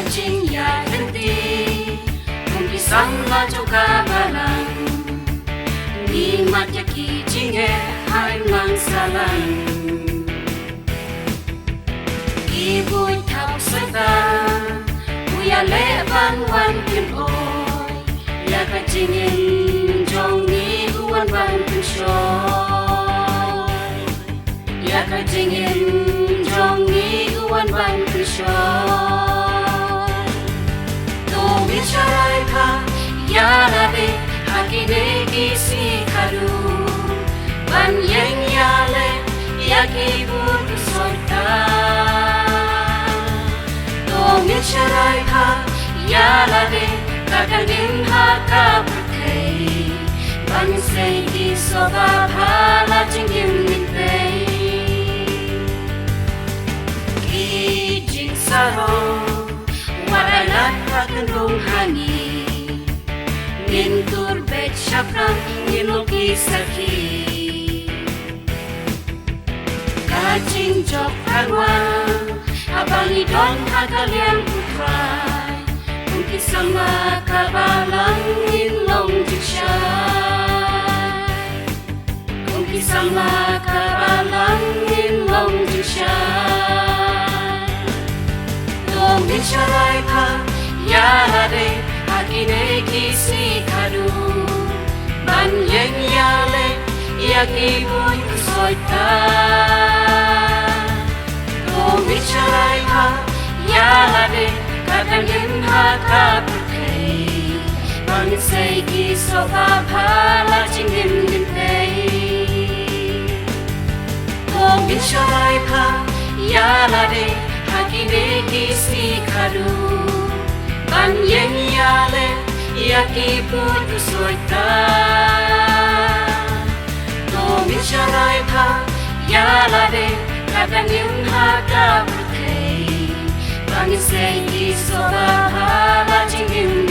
Kajing ya henti Mungkin sama juga balang Ni matya ki jinge hai mang salang Ibu thao sata Uya le ban wan kim oi Ya kajingin jong ni uan ban kim shoy Ya kajingin jong ni uan ban kim shoy Bicarai ka ya labe hakine kisi kadu ban yeng yale ya kibun soita to bicarai ka ya labe kakanin haka putei ban sei di soba phala jingim nitei ki jing saro Wadalat hakandong hani Nintur bet syapram Ninuki saki Kajing jok harwan Abang idon hakalian putrai Mungkin sama kabalang Ninlong jikshay Mungkin sama kabalang Ninlong jikshay Bicarai ka ya lade hakine kisi kadu ban yeng yale ya kibun soita bicarai ka ya lade kakanin haka putei ban sei ki soba phala jingim nitei bicarai ka ya lade Hakine kisi kadu ban yeng yale ya kibun soita to bicarai ka ya lade kakanin haka putei ban sei ki soba phala jingim